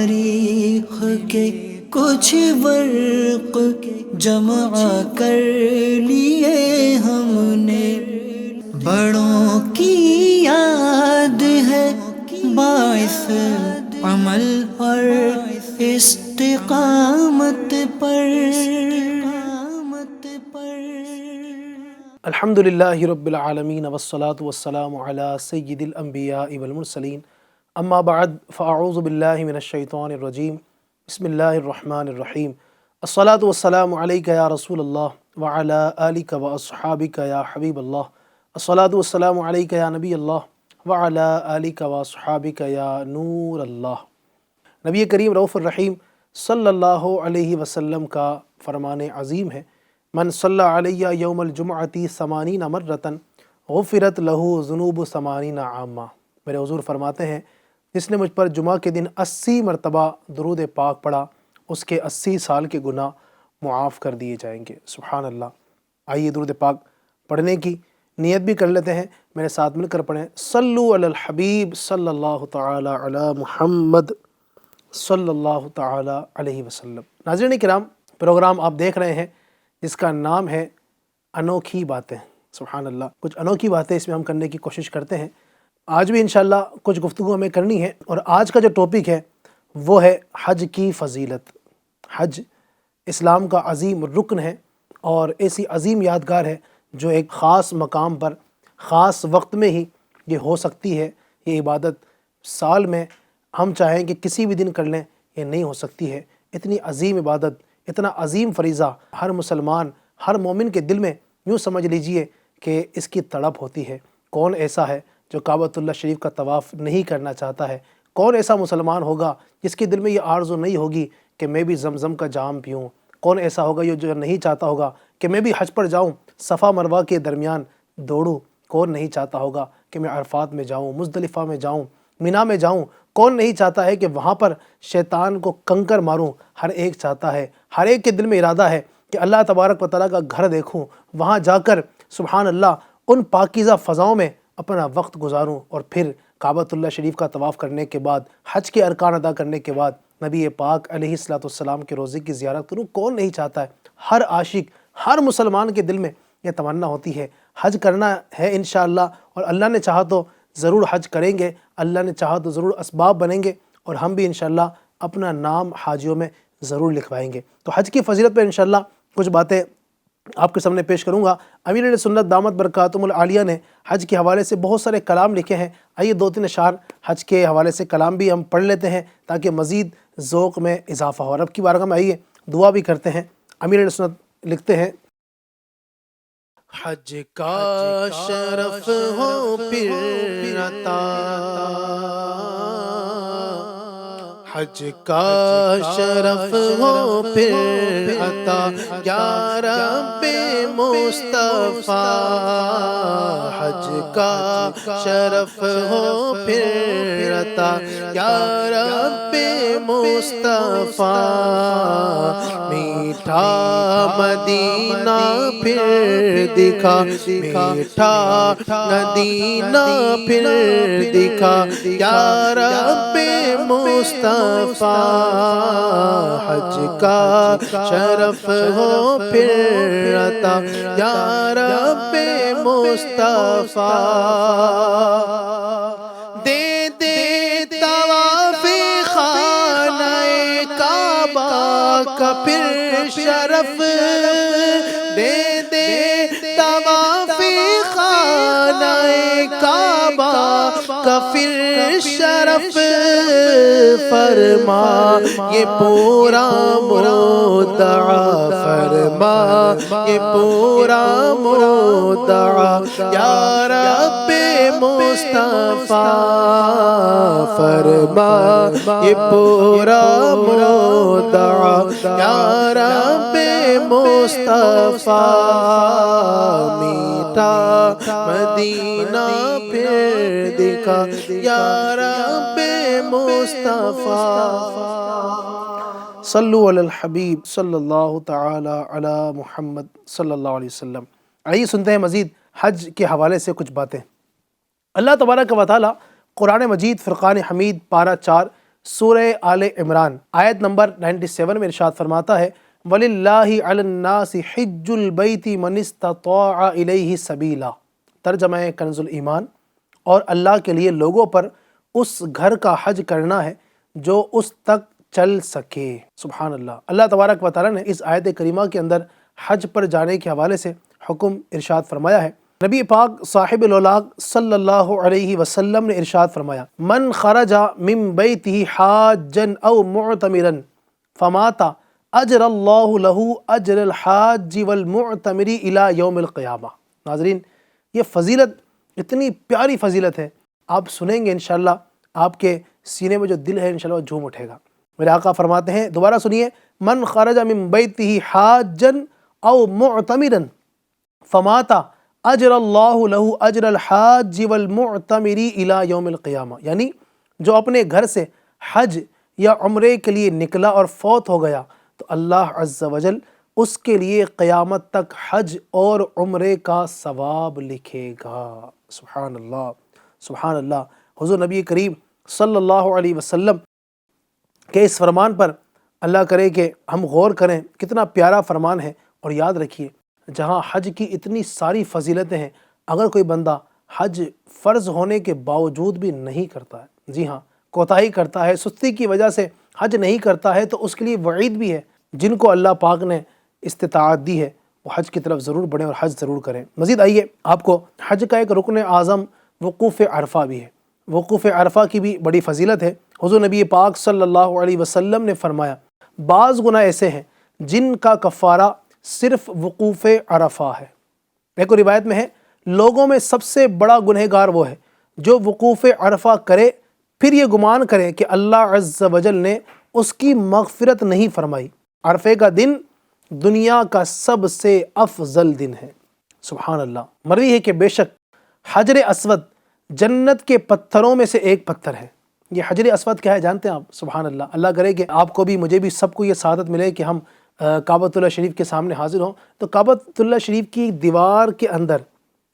تاریخ کے کچھ ورق جمع کر لیے ہم نے، بڑوں کی یاد ہے باعث عمل اور استقامت پر۔ الحمدللہ رب العالمین والصلاة والسلام علی سید الانبیاء والمرسلین، اما بعد فاعوذ باللہ من الشیطان الرجیم، بسم اللہ الرحمن الرحیم۔ الصلاة والسلام علیک یا رسول اللہ وعلی آلک واصحابک یا حبیب اللہ، الصلاة والسلام علیک یا نبی اللہ وعلی آلک واصحابک یا نور اللہ۔ نبی کریم رؤوف الرحیم صلی اللہ علیہ وسلم کا فرمان عظیم ہے، من صلی علیہ یوم الجمعۃ 80 مرۃ غفرت لہ ذنوب 80 عامہ۔ میرے حضور فرماتے ہیں جس نے مجھ پر جمعہ کے دن 80 مرتبہ درود پاک پڑھا، اس کے 80 سال کے گناہ معاف کر دیے جائیں گے۔ سبحان اللہ۔ آئیے درود پاک پڑھنے کی نیت بھی کر لیتے ہیں، میرے ساتھ مل کر پڑھیں، صلو علی الحبیب صلی اللہ تعالی علی محمد صلی اللہ تعالی علیہ وسلم۔ ناظرین کرام، پروگرام آپ دیکھ رہے ہیں جس کا نام ہے انوکھی باتیں۔ سبحان اللہ، کچھ انوکھی باتیں اس میں ہم کرنے کی کوشش کرتے ہیں۔ آج بھی انشاءاللہ کچھ گفتگو ہمیں کرنی ہے، اور آج کا جو ٹاپک ہے وہ ہے حج کی فضیلت۔ حج اسلام کا عظیم رکن ہے اور ایسی عظیم یادگار ہے جو ایک خاص مقام پر خاص وقت میں ہی یہ ہو سکتی ہے۔ یہ عبادت سال میں ہم چاہیں کہ کسی بھی دن کر لیں، یہ نہیں ہو سکتی ہے۔ اتنی عظیم عبادت، اتنا عظیم فریضہ ہر مسلمان، ہر مومن کے دل میں یوں سمجھ لیجئے کہ اس کی تڑپ ہوتی ہے۔ کون ایسا ہے جو کعبۃ اللہ شریف کا طواف نہیں کرنا چاہتا ہے؟ کون ایسا مسلمان ہوگا جس کے دل میں یہ آرزو نہیں ہوگی کہ میں بھی زمزم کا جام پیوں؟ کون ایسا ہوگا جو نہیں چاہتا ہوگا کہ میں بھی حج پر جاؤں، صفا مروہ کے درمیان دوڑوں؟ کون نہیں چاہتا ہوگا کہ میں عرفات میں جاؤں، مزدلفہ میں جاؤں، مینا میں جاؤں؟ کون نہیں چاہتا ہے کہ وہاں پر شیطان کو کنکر ماروں؟ ہر ایک چاہتا ہے، ہر ایک کے دل میں ارادہ ہے کہ اللہ تبارک و تعالیٰ کا گھر دیکھوں، وہاں جا کر سبحان اللہ ان پاکیزہ فضاؤں میں اپنا وقت گزاروں، اور پھر کعبۃ اللہ شریف کا طواف کرنے کے بعد، حج کے ارکان ادا کرنے کے بعد نبی پاک علیہ الصلوۃ والسلام کے روضے کی زیارت کروں۔ کون نہیں چاہتا ہے؟ ہر عاشق، ہر مسلمان کے دل میں یہ تمنا ہوتی ہے۔ حج کرنا ہے انشاءاللہ، اور اللہ نے چاہا تو ضرور حج کریں گے، اللہ نے چاہا تو ضرور اسباب بنیں گے، اور ہم بھی انشاءاللہ اپنا نام حاجیوں میں ضرور لکھوائیں گے۔ تو حج کی فضیلت پہ انشاءاللہ کچھ باتیں آپ کے سامنے پیش کروں گا۔ امیر اہل سنت دامت برکاتہم العالیہ نے حج کے حوالے سے بہت سارے کلام لکھے ہیں۔ آئیے 2-3 اشعار حج کے حوالے سے کلام بھی ہم پڑھ لیتے ہیں تاکہ مزید ذوق میں اضافہ ہو۔ رب کی بارگاہ میں آئیے دعا بھی کرتے ہیں۔ امیر اہل سنت لکھتے ہیں، حج کا شرف ہو پھر عطا، حج کا شرف ہو پھر عطا، یا رب مصطفیٰ۔ حج کا شرف ہو پھر عطا، یا رب مصطفیٰ۔ میٹھا مدینہ پھر دکھا، میٹھا مدینہ پھر دکھا، یا رب مصطفیٰ۔ حج کا شرف ہو پھر عطا، یا رب مصطفیٰ۔ دے دے طواف خانہ کعبہ کا پھر شرف، دے دے طواف خانہ کعبہ کا پھر شرف۔ فرما یہ پورا مودع، فرما یہ پورا مودع، یا رب مصطفیٰ۔ فرما یہ پورا مودع، یا رب مصطفیٰ۔ میٹھا مدینہ پھر دکھا، یا رب مصطفیٰ۔ صلو علی الحبیب صلی اللہ تعالی علی محمد صلی اللہ علیہ وسلم۔ آئیے سنتے ہیں مزید حج کے حوالے سے کچھ باتیں۔ اللہ تبارک و تعالی قرآن مجید فرقان حمید پارہ 4 سورہ آل عمران آیت نمبر 97 میں ارشاد فرماتا ہے وَلِلَّهِ عَلَى النَّاسِ حِجُّ الْبَيْتِ مَنِ اسْتَطَاعَ إِلَيْهِ سَبِيلًا، ترجمہ کنز الایمان، اور اللہ کے لیے لوگوں پر اس گھر کا حج کرنا ہے جو اس تک چل سکے۔ سبحان اللہ۔ اللہ تبارک و تعالیٰ نے اس آیت کریمہ کے اندر حج پر جانے کے حوالے سے حکم ارشاد فرمایا ہے۔ نبی پاک صاحب الاولاق صلی اللہ علیہ وسلم نے ارشاد فرمایا من خرج من بیتہ حاجا او معتمرا فمات اجر اللہ لہ اجر الحاج والمعتمر الی یوم القیامہ۔ ناظرین، یہ فضیلت اتنی پیاری فضیلت ہے، آپ سنیں گے انشاءاللہ آپ کے سینے میں جو دل ہے انشاءاللہ وہ جھوم اٹھے گا۔ میرے آقا فرماتے ہیں، دوبارہ سنیے، من خرج من بیتہ حاجا او معتمرا فمات اجر اللہ لہ اجر الحاج والمعتمر الی یوم القیامہ، یعنی جو اپنے گھر سے حج یا عمرے کے لیے نکلا اور فوت ہو گیا تو اللہ عز و جل اس کے لیے قیامت تک حج اور عمرے کا ثواب لکھے گا۔ سبحان اللہ، سبحان اللہ۔ حضور نبی کریم صلی اللہ علیہ وسلم کے اس فرمان پر اللہ کرے کہ ہم غور کریں، کتنا پیارا فرمان ہے۔ اور یاد رکھیے، جہاں حج کی اتنی ساری فضیلتیں ہیں، اگر کوئی بندہ حج فرض ہونے کے باوجود بھی نہیں کرتا ہے، جی ہاں، کوتاہی کرتا ہے، سستی کی وجہ سے حج نہیں کرتا ہے، تو اس کے لیے وعید بھی ہے۔ جن کو اللہ پاک نے استطاعت دی ہے وہ حج کی طرف ضرور بڑھیں اور حج ضرور کریں۔ مزید آئیے، آپ کو حج کا ایک رکن اعظم وقوف عرفہ بھی ہے۔ وقوف عرفہ کی بھی بڑی فضیلت ہے۔ حضور نبی پاک صلی اللہ علیہ وسلم نے فرمایا بعض گناہ ایسے ہیں جن کا کفارہ صرف وقوف عرفہ ہے۔ ایک اور روایت میں ہے لوگوں میں سب سے بڑا گنہگار وہ ہے جو وقوف عرفہ کرے پھر یہ گمان کرے کہ اللہ عز و جل نے اس کی مغفرت نہیں فرمائی۔ عرفے کا دن دنیا کا سب سے افضل دن ہے۔ سبحان اللہ۔ مروی ہے کہ بے شک حجر اسود جنت کے پتھروں میں سے ایک پتھر ہے۔ یہ حجر اسود کیا ہے جانتے ہیں آپ؟ سبحان اللہ۔ اللہ کرے کہ آپ کو بھی مجھے بھی سب کو یہ سعادت ملے کہ ہم کعبۃ اللہ شریف کے سامنے حاضر ہوں۔ تو کعبۃ اللہ شریف کی دیوار کے اندر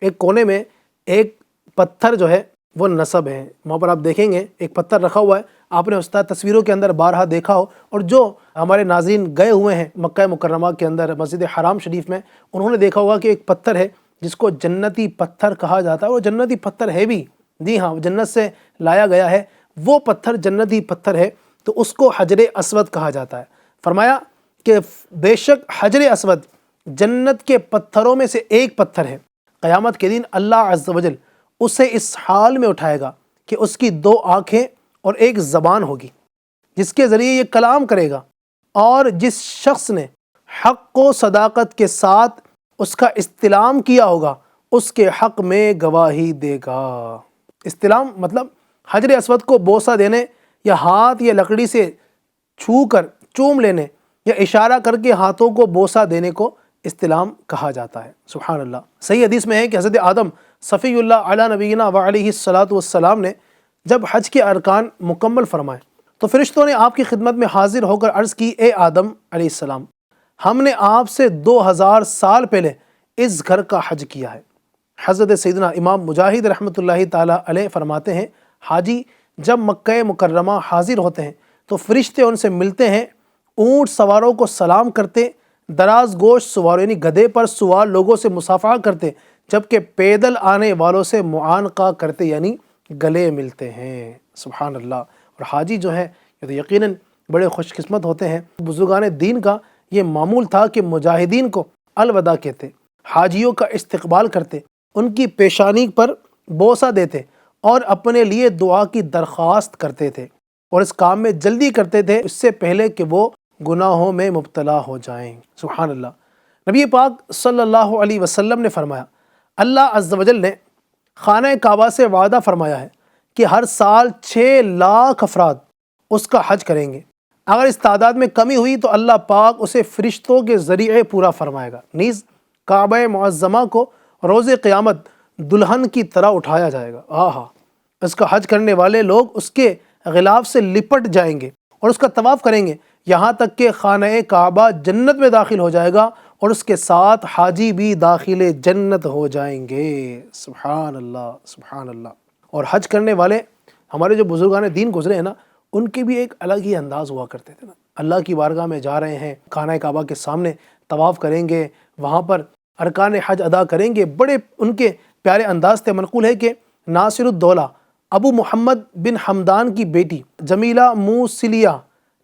ایک کونے میں ایک پتھر جو ہے وہ نصب ہے، وہاں پر آپ دیکھیں گے ایک پتھر رکھا ہوا ہے، آپ نے استاد تصویروں کے اندر بارہا دیکھا ہو، اور جو ہمارے ناظرین گئے ہوئے ہیں مکہ مکرمہ کے اندر مسجد حرام شریف میں، انہوں نے دیکھا ہوگا کہ ایک پتھر ہے جس کو جنتی پتھر کہا جاتا ہے۔ وہ جنتی پتھر ہے بھی، جی ہاں، جنت سے لایا گیا ہے، وہ پتھر جنتی پتھر ہے، تو اس کو حجر اسود کہا جاتا ہے۔ فرمایا کہ بے شک حجر اسود جنت کے پتھروں میں سے ایک پتھر ہے، قیامت کے دن اللہ عز و جل اسے اس حال میں اٹھائے گا کہ اس کی دو آنکھیں اور ایک زبان ہوگی جس کے ذریعے یہ کلام کرے گا، اور جس شخص نے حق و صداقت کے ساتھ اس کا استلام کیا ہوگا اس کے حق میں گواہی دے گا۔ استلام مطلب حجر اسود کو بوسہ دینے یا ہاتھ یا لکڑی سے چھو کر چوم لینے یا اشارہ کر کے ہاتھوں کو بوسہ دینے کو استلام کہا جاتا ہے۔ سبحان اللہ۔ صحیح حدیث میں ہے کہ حضرت آدم صفی اللہ علی نبینا و علیہ السلام نے جب حج کے ارکان مکمل فرمائے تو فرشتوں نے آپ کی خدمت میں حاضر ہو کر عرض کی، اے آدم علیہ السلام، ہم نے آپ سے 2000 سال پہلے اس گھر کا حج کیا ہے۔ حضرت سیدنا امام مجاہد رحمۃ اللہ تعالی علیہ فرماتے ہیں حاجی جب مکہ مکرمہ حاضر ہوتے ہیں تو فرشتے ان سے ملتے ہیں، اونٹ سواروں کو سلام کرتے، دراز گوش سواروں یعنی گدھے پر سوار لوگوں سے مصافحہ کرتے، جبکہ پیدل آنے والوں سے معانقہ کرتے یعنی گلے ملتے ہیں۔ سبحان اللہ۔ اور حاجی جو ہے یہ تو یقیناً بڑے خوش قسمت ہوتے ہیں۔ بزرگان دین کا یہ معمول تھا کہ مجاہدین کو الوداع کہتے، حاجیوں کا استقبال کرتے، ان کی پیشانی پر بوسہ دیتے اور اپنے لیے دعا کی درخواست کرتے تھے، اور اس کام میں جلدی کرتے تھے اس سے پہلے کہ وہ گناہوں میں مبتلا ہو جائیں۔ سبحان اللہ۔ نبی پاک صلی اللہ علیہ وسلم نے فرمایا اللہ عز و جل نے خانہ کعبہ سے وعدہ فرمایا ہے کہ ہر سال 6 لاکھ افراد اس کا حج کریں گے، اگر اس تعداد میں کمی ہوئی تو اللہ پاک اسے فرشتوں کے ذریعے پورا فرمائے گا، نیز کعبہ معظمہ کو روز قیامت دلہن کی طرح اٹھایا جائے گا۔ آہا، اس کا حج کرنے والے لوگ اس کے غلاف سے لپٹ جائیں گے اور اس کا طواف کریں گے، یہاں تک کہ خانہ کعبہ جنت میں داخل ہو جائے گا اور اس کے ساتھ حاجی بھی داخل جنت ہو جائیں گے۔ سبحان اللہ، سبحان اللہ۔ اور حج کرنے والے ہمارے جو بزرگان دین گزرے ہیں نا، ان کے بھی ایک الگ ہی انداز ہوا کرتے تھے نا. اللہ کی بارگاہ میں جا رہے ہیں، خانہ کعبہ کے سامنے طواف کریں گے، وہاں پر ارکان حج ادا کریں گے. بڑے ان کے پیارے انداز تھے. منقول ہے کہ ناصر الدولہ ابو محمد بن حمدان کی بیٹی جمیلہ موسلیہ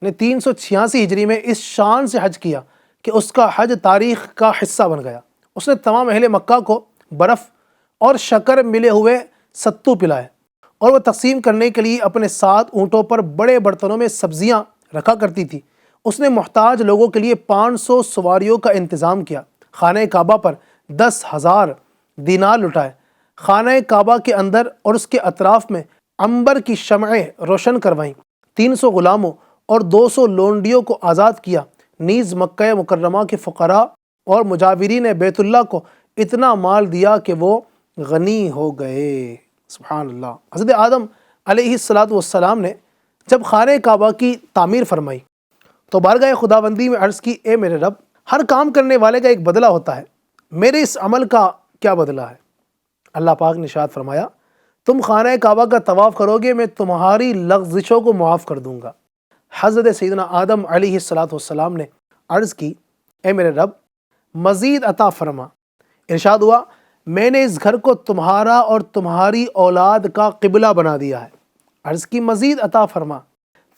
نے 386 ہجری میں اس شان سے حج کیا کہ اس کا حج تاریخ کا حصہ بن گیا. اس نے تمام اہل مکہ کو برف اور شکر ملے ہوئے ستو پلائے، اور وہ تقسیم کرنے کے لیے اپنے 7 اونٹوں پر بڑے برتنوں میں سبزیاں رکھا کرتی تھی. اس نے محتاج لوگوں کے لیے 500 سواریوں کا انتظام کیا. خانہ کعبہ پر 10,000 دینار لٹائے. خانہ کعبہ کے اندر اور اس کے اطراف میں عنبر کی شمعیں روشن کروائیں. 300 غلاموں اور 200 لونڈیوں کو آزاد کیا. نیز مکہ مکرمہ کے فقراء اور مجاورین بیت اللہ کو اتنا مال دیا کہ وہ غنی ہو گئے. سبحان اللہ. حضرت آدم علیہ السلام نے جب خانہ کعبہ کی تعمیر فرمائی تو بارگاہ خداوندی میں عرض کی، اے میرے رب، ہر کام کرنے والے کا ایک بدلہ ہوتا ہے، میرے اس عمل کا کیا بدلہ ہے؟ اللہ پاک نے ارشاد فرمایا، تم خانہ کعبہ کا طواف کرو گے، میں تمہاری لغزشوں کو معاف کر دوں گا. حضرت سیدنا آدم علیہ السلام نے عرض کی، اے میرے رب، مزید عطا فرما. ارشاد ہوا، میں نے اس گھر کو تمہارا اور تمہاری اولاد کا قبلہ بنا دیا ہے. عرض کی، مزید عطا فرما.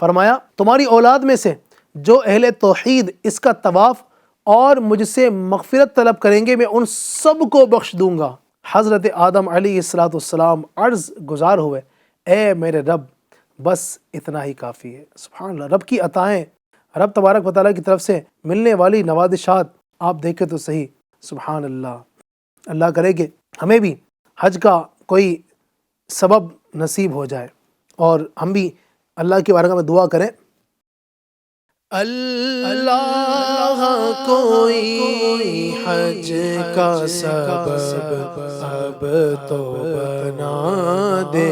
فرمایا، تمہاری اولاد میں سے جو اہل توحید اس کا طواف اور مجھ سے مغفرت طلب کریں گے، میں ان سب کو بخش دوں گا. حضرت آدم علیہ السلام عرض گزار ہوئے، اے میرے رب، بس اتنا ہی کافی ہے. سبحان اللہ. رب کی عطائیں، رب تبارک و تعالیٰ کی طرف سے ملنے والی نوازشات آپ دیکھیں تو صحیح. سبحان اللہ. اللہ کرے کہ ہمیں بھی حج کا کوئی سبب نصیب ہو جائے اور ہم بھی اللہ کی بارگاہ میں دعا کریں. اللہ کوئی حج کا سبب اب تو بنا دے.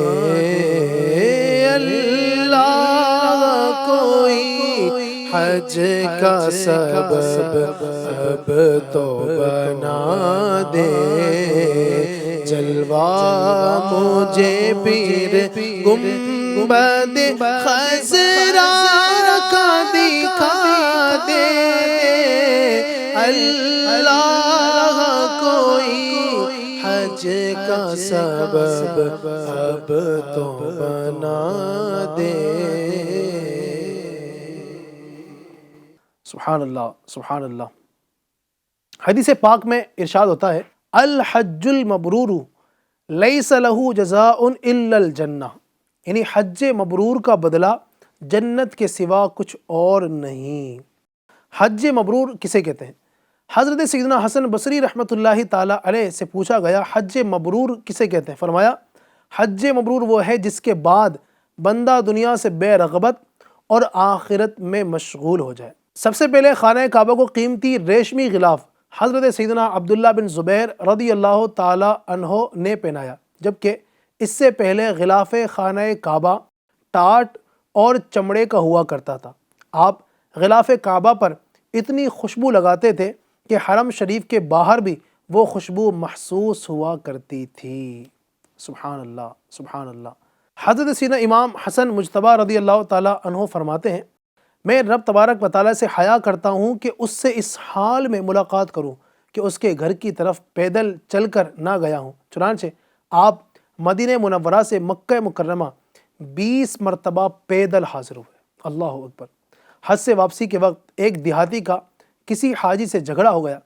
اللہ کوئی حج کا سبب اب تو بنا دے. جلوہ مجھے پیر گنبد خضرا کا دکھا دے. اللہ کوئی حج کا سبب اب تو بنا دے. سبحان اللہ. سبحان اللہ. حدیث پاک میں ارشاد ہوتا ہے، الحج المبرور لیس لہ جزاء الا الجنہ، یعنی حج مبرور کا بدلہ جنت کے سوا کچھ اور نہیں. حج مبرور کسے کہتے ہیں؟ حضرت سیدنا حسن بصری رحمۃ اللہ تعالی علیہ سے پوچھا گیا، حج مبرور کسے کہتے ہیں؟ فرمایا، حج مبرور وہ ہے جس کے بعد بندہ دنیا سے بے رغبت اور آخرت میں مشغول ہو جائے. سب سے پہلے خانہ کعبہ کو قیمتی ریشمی غلاف حضرت سیدنا عبداللہ بن زبیر رضی اللہ تعالی عنہ نے پہنایا، جبکہ اس سے پہلے غلاف خانہ کعبہ ٹاٹ اور چمڑے کا ہوا کرتا تھا. آپ غلاف کعبہ پر اتنی خوشبو لگاتے تھے کہ حرم شریف کے باہر بھی وہ خوشبو محسوس ہوا کرتی تھی. سبحان اللہ. سبحان اللہ. حضرت سیدنا امام حسن مجتبیٰ رضی اللہ تعالی عنہ فرماتے ہیں، میں رب تبارک و تعالیٰ سے حیا کرتا ہوں کہ اس سے اس حال میں ملاقات کروں کہ اس کے گھر کی طرف پیدل چل کر نہ گیا ہوں. چنانچہ آپ مدینہ منورہ سے مکہ مکرمہ 20 مرتبہ پیدل حاضر ہوئے. اللہ اکبر. حج سے واپسی کے وقت ایک دیہاتی کا کسی حاجی سے جھگڑا ہو گیا.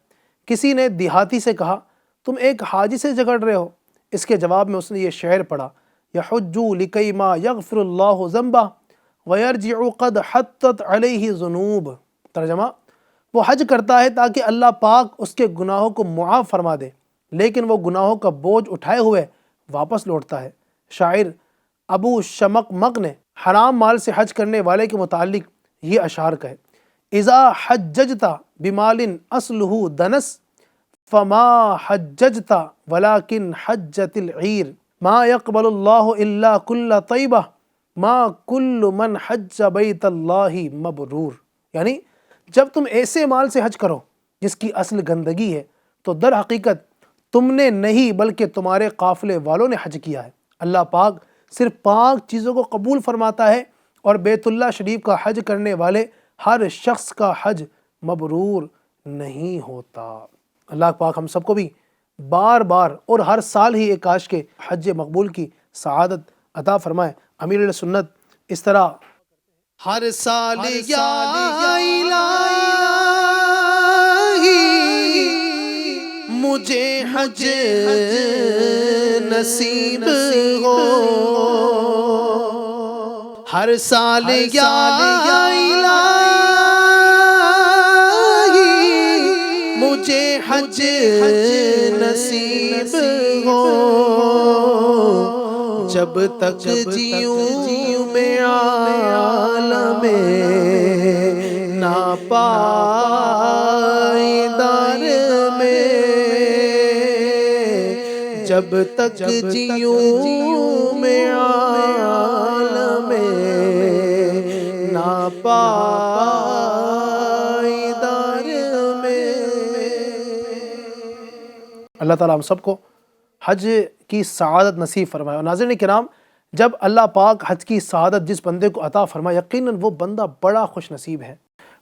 کسی نے دیہاتی سے کہا، تم ایک حاجی سے جھگڑ رہے ہو؟ اس کے جواب میں اس نے یہ شعر پڑھا، یحج لکی ما یغفر اللہ ذنبہ وَيَرْجِعُ قَدْ حَتَّتْ عَلَيْهِ ذُنُوب. ترجمہ، وہ حج کرتا ہے تاکہ اللہ پاک اس کے گناہوں کو معاف فرما دے، لیکن وہ گناہوں کا بوجھ اٹھائے ہوئے واپس لوٹتا ہے. شاعر ابو شمق نے حرام مال سے حج کرنے والے کے متعلق یہ اشعار کہے، اذا حججت بمال اصلہ دنس فما حججت ولكن حجت العیر ما يقبل اللہ الا کل طیبہ ما کل من حج بیت اللہ مبرور. یعنی جب تم ایسے مال سے حج کرو جس کی اصل گندگی ہے تو در حقیقت تم نے نہیں بلکہ تمہارے قافلے والوں نے حج کیا ہے. اللہ پاک صرف پاک چیزوں کو قبول فرماتا ہے اور بیت اللہ شریف کا حج کرنے والے ہر شخص کا حج مبرور نہیں ہوتا۔ اللہ پاک ہم سب کو بھی بار بار اور ہر سال ہی ایک کاش کے حج مقبول کی سعادت عطا فرمائے۔ امیر علیہ سنت اس طرح ہر سال یا الہی مجھے حج نصیب ہو، ہر سال یا الہی مجھے حج نصیب ہو، جب تک جیوں میں عالم ناپائیدار میں، جب تک جیوں میں عالم ناپائیدار میں۔ اللہ تعالیٰ ہم سب کو حج کی سعادت نصیب فرمائے۔ اور ناظرین کرام، جب اللہ پاک حج کی سعادت جس بندے کو عطا فرمائے، یقیناً وہ بندہ بڑا خوش نصیب ہے،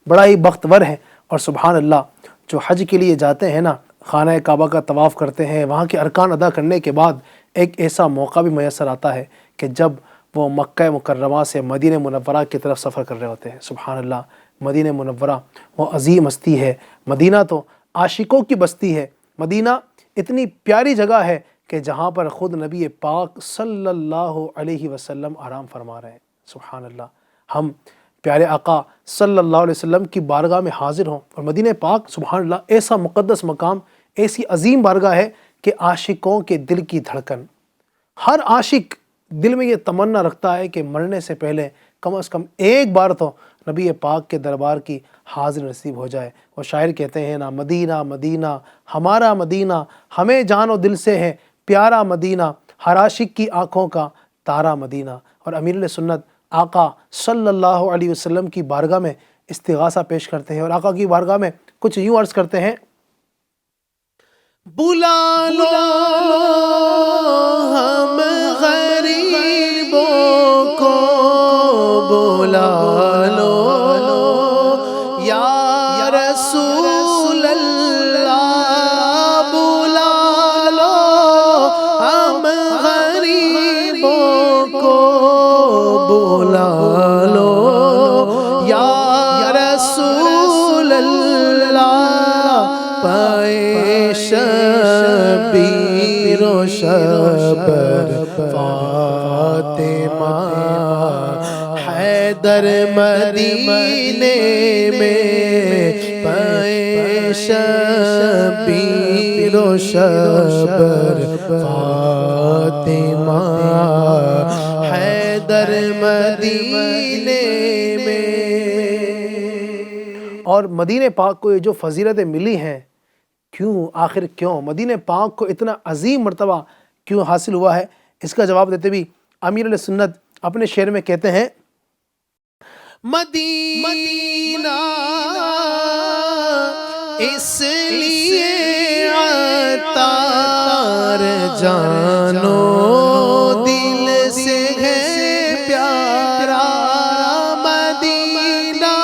بڑا ہی بختور ہے۔ اور سبحان اللہ، جو حج کے لیے جاتے ہیں نا، خانہ کعبہ کا طواف کرتے ہیں، وہاں کے ارکان ادا کرنے کے بعد ایک ایسا موقع بھی میسر آتا ہے کہ جب وہ مکہ مکرمہ سے مدینہ منورہ کی طرف سفر کر رہے ہوتے ہیں۔ سبحان اللہ، مدینہ منورہ وہ عظیم ہستی ہے، مدینہ تو عاشقوں کی بستی ہے، مدینہ اتنی پیاری جگہ ہے کہ جہاں پر خود نبی پاک صلی اللہ علیہ وسلم آرام فرما رہے ہیں۔ سبحان اللہ، ہم پیارے آقا صلی اللہ علیہ وسلم کی بارگاہ میں حاضر ہوں، اور مدینہ پاک سبحان اللہ ایسا مقدس مقام، ایسی عظیم بارگاہ ہے کہ عاشقوں کے دل کی دھڑکن، ہر عاشق دل میں یہ تمنا رکھتا ہے کہ مرنے سے پہلے کم از کم ایک بار تو نبی پاک کے دربار کی حاضر نصیب ہو جائے۔ وہ شاعر کہتے ہیں نا، مدینہ مدینہ ہمارا مدینہ، ہمیں جان و دل سے ہے پیارا مدینہ، ہر عاشق کی آنکھوں کا تارا مدینہ۔ اور امیر علیہ سنت آقا صلی اللہ علیہ وسلم کی بارگاہ میں استغاثہ پیش کرتے ہیں، اور آقا کی بارگاہ میں کچھ یوں عرض کرتے ہیں: بلا لو ہم غریبوں کو، بلا لو یا رسول اللہ، بلا لو ہم غریبوں کو، بلا لو یا رسول اللہ، پائے شبیر و شبر فاطمہ حیدر مدینے میں، پائے شبیر و شبر فاطمہ حیدر مدینے میں۔ اور مدینہ پاک کو یہ جو فضیلتیں ملی ہیں، کیوں آخر کیوں مدینہ پاک کو اتنا عظیم مرتبہ کیوں حاصل ہوا ہے؟ اس کا جواب دیتے بھی امیر علیہ سنت اپنے شعر میں کہتے ہیں: مدینہ اس لیے عطار جانو دل سے ہے پیارا، مدینہ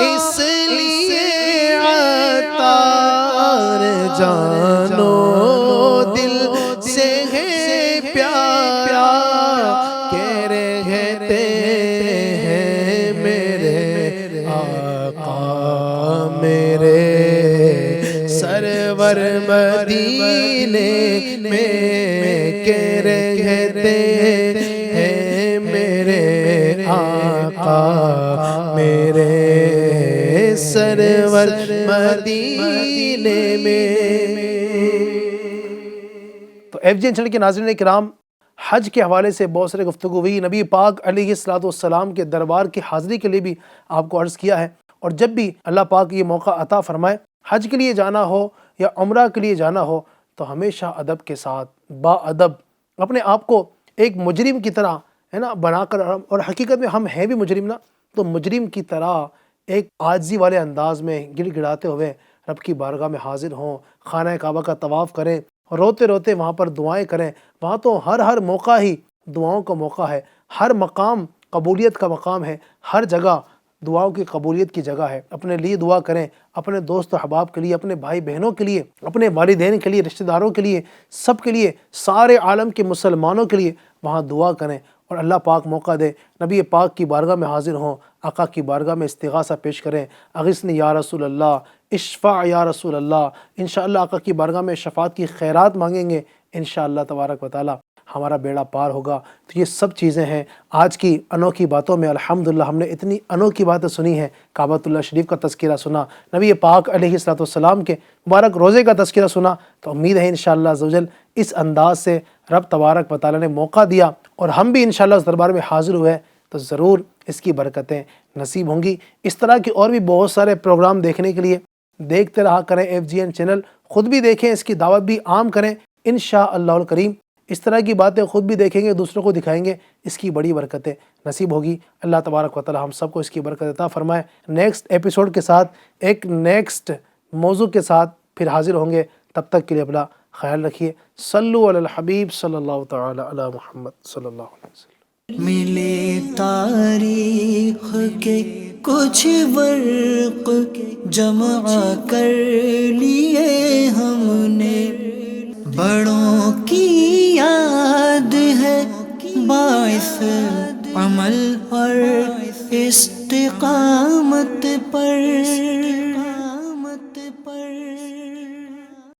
اس لیے عطار جانو دل سے ہے پیارا، کہ رہتے ہیں میرے آقا میرے سرور مدینے میں، کہ رہتے ہیں میرے آقا میرے سرور مدینے میں۔ تو ایف جی این چینل کے ناظرین کرام، حج کے حوالے سے بہت سارے گفتگو ہوئی، نبی پاک علیہ السلام کے دربار کی حاضری کے لیے بھی آپ کو عرض کیا ہے، اور جب بھی اللہ پاک یہ موقع عطا فرمائے حج کے لیے جانا ہو یا عمرہ کے لیے جانا ہو، تو ہمیشہ ادب کے ساتھ با ادب اپنے آپ کو ایک مجرم کی طرح ہے نا بنا کر، اور حقیقت میں ہم ہیں بھی مجرم نا، تو مجرم کی طرح ایک عاجزی والے انداز میں گڑ گڑاتے ہوئے رب کی بارگاہ میں حاضر ہوں، خانہ کعبہ کا طواف کریں، روتے روتے وہاں پر دعائیں کریں۔ وہاں تو ہر موقع ہی دعاؤں کا موقع ہے، ہر مقام قبولیت کا مقام ہے، ہر جگہ دعاؤں کی قبولیت کی جگہ ہے۔ اپنے لیے دعا کریں، اپنے دوست و احباب کے لیے، اپنے بھائی بہنوں کے لیے، اپنے والدین کے لیے، رشتہ داروں کے لیے، سب کے لیے، سارے عالم کے مسلمانوں کے لیے وہاں دعا کریں، اور اللہ پاک موقع دے نبی پاک کی بارگاہ میں حاضر ہوں، آقا کی بارگاہ میں استغاثہ پیش کریں، اغثنی یا رسول اللہ، اشفع یا رسول اللہ۔ انشاءاللہ آقا کی بارگاہ میں شفاعت کی خیرات مانگیں گے، انشاءاللہ تبارک و تعالی ہمارا بیڑا پار ہوگا۔ تو یہ سب چیزیں ہیں آج کی انوکھی باتوں میں۔ الحمدللہ ہم نے اتنی انوکھی باتیں سنی ہیں، کعبۃ اللہ شریف کا تذکرہ سنا، نبی پاک علیہ الصلوۃ والسلام کے مبارک روزے کا تذکرہ سنا، تو امید ہے انشاءاللہ عزوجل اس انداز سے رب تبارک و تعالی نے موقع دیا اور ہم بھی انشاءاللہ اس دربار میں حاضر ہوئے تو ضرور اس کی برکتیں نصیب ہوں گی۔ اس طرح کے اور بھی بہت سارے پروگرام دیکھنے کے لیے دیکھتے رہا کریں FGN چینل، خود بھی دیکھیں، اس کی دعوت بھی عام کریں انشاءاللہ الکریم۔ اس طرح کی باتیں خود بھی دیکھیں گے، دوسروں کو دکھائیں گے، اس کی بڑی برکتیں نصیب ہوگی۔ اللہ تبارک و تعالی ہم سب کو اس کی برکت عطا فرمائے۔ نیکسٹ ایپیسوڈ کے ساتھ، ایک نیکسٹ موضوع کے ساتھ پھر حاضر ہوں گے، تب تک کے لیے اپنا خیال رکھیے۔ صلو علی الحبیب صلی اللہ تعالی علی محمد صلی اللہ علیہ وسلم۔ ملے تاریخ کے کچھ ورق جمع کر لیے ہم نے، بڑوں کی یاد ہے باعث عمل اور استقامت پر۔